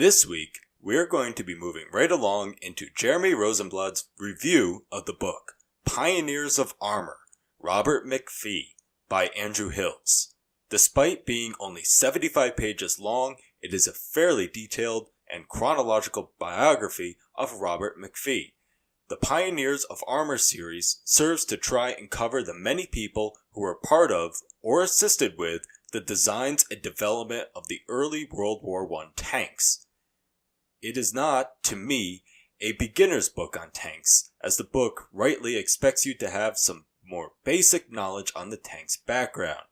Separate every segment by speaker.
Speaker 1: This week, we're going to be moving right along into Jeremy Rosenblad's review of the book, Pioneers of Armor, Robert Macfie, by Andrew Hills. Despite being only 75 pages long, it is a fairly detailed and chronological biography of Robert Macfie. The Pioneers of Armor series serves to try and cover the many people who were part of or assisted with the designs and development of the early World War I tanks. It is not, to me, a beginner's book on tanks, as the book rightly expects you to have some more basic knowledge on the tank's background.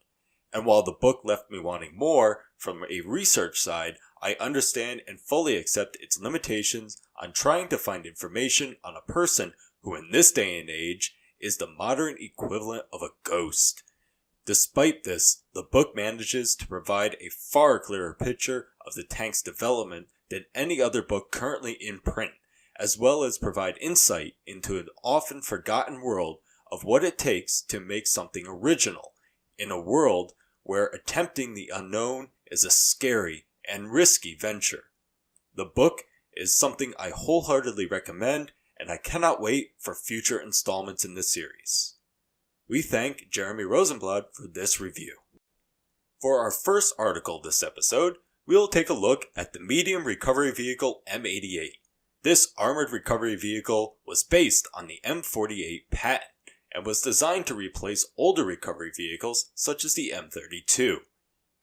Speaker 1: And while the book left me wanting more from a research side, I understand and fully accept its limitations on trying to find information on a person who in this day and age is the modern equivalent of a ghost. Despite this, the book manages to provide a far clearer picture of the tank's development than any other book currently in print, as well as provide insight into an often forgotten world of what it takes to make something original, in a world where attempting the unknown is a scary and risky venture. The book is something I wholeheartedly recommend, and I cannot wait for future installments in this series. We thank Jeremy Rosenblad for this review. For our first article this episode, we will take a look at the medium recovery vehicle M88. This armored recovery vehicle was based on the M48 patent and was designed to replace older recovery vehicles such as the M32.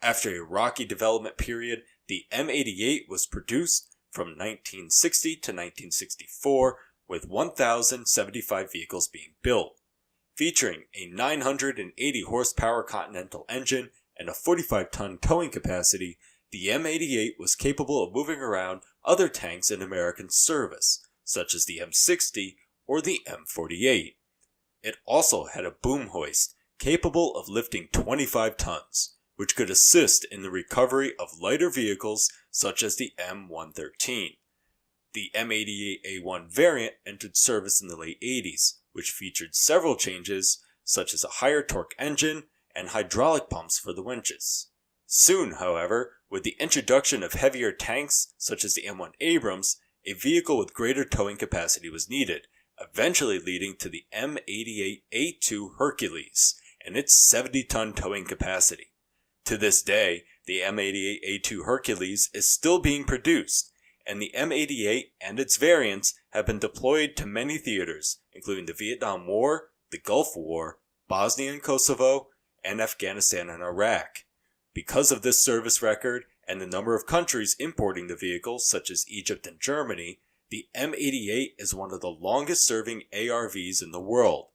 Speaker 1: After a rocky development period, the M88 was produced from 1960 to 1964 with 1,075 vehicles being built. Featuring a 980 horsepower Continental engine and a 45-ton towing capacity, the M88 was capable of moving around other tanks in American service, such as the M60 or the M48. It also had a boom hoist capable of lifting 25 tons, which could assist in the recovery of lighter vehicles such as the M113. The M88A1 variant entered service in the late 80s, which featured several changes such as a higher torque engine and hydraulic pumps for the winches. Soon, however, with the introduction of heavier tanks such as the M1 Abrams, a vehicle with greater towing capacity was needed, eventually leading to the M88A2 Hercules and its 70-ton towing capacity. To this day, the M88A2 Hercules is still being produced, and the M88 and its variants have been deployed to many theaters, including the Vietnam War, the Gulf War, Bosnia and Kosovo, and Afghanistan and Iraq. Because of this service record and the number of countries importing the vehicle, such as Egypt and Germany, the M88 is one of the longest serving ARVs in the world,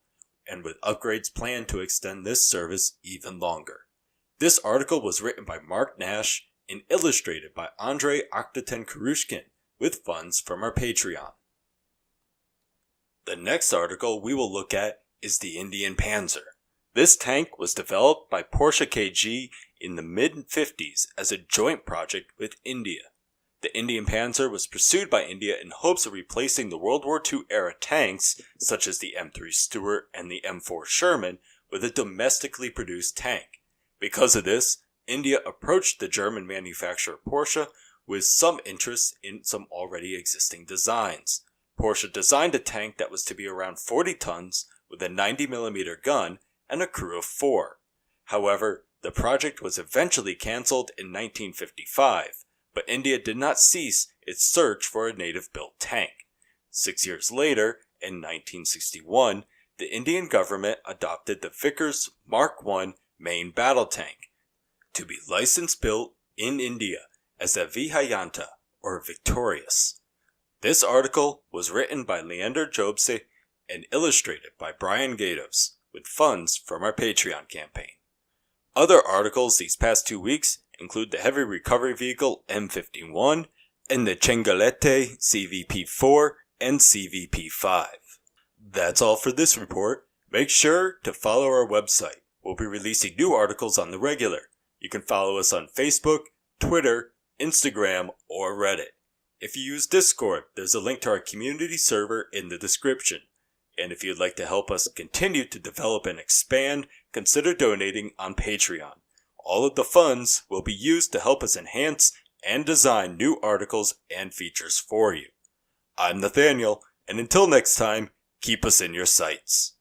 Speaker 1: and with upgrades planned to extend this service even longer. This article was written by Mark Nash and illustrated by Andrei Akhtaten-Kurushkin with funds from our Patreon. The next article we will look at is the Indian Panzer. This tank was developed by Porsche KG in the mid-50s as a joint project with India. The Indian Panzer was pursued by India in hopes of replacing the World War II era tanks such as the M3 Stuart and the M4 Sherman with a domestically produced tank. Because of this, India approached the German manufacturer Porsche with some interest in some already existing designs. Porsche designed a tank that was to be around 40 tons with a 90mm gun and a crew of 4. However, the project was eventually cancelled in 1955, but India did not cease its search for a native-built tank. 6 years later, in 1961, the Indian government adopted the Vickers Mark I main battle tank to be license-built in India as the Vijayanta, or Victorious. This article was written by Leander Jobse and illustrated by Brian Gatos, with funds from our Patreon campaign. Other articles these past 2 weeks include the heavy recovery vehicle M51 and the Chengalete CVP4 and CVP5. That's all for this report. Make sure to follow our website. We'll be releasing new articles on the regular. You can follow us on Facebook, Twitter, Instagram, or Reddit. If you use Discord, there's a link to our community server in the description. And if you'd like to help us continue to develop and expand, consider donating on Patreon. All of the funds will be used to help us enhance and design new articles and features for you. I'm Nathaniel, and until next time, keep us in your sights.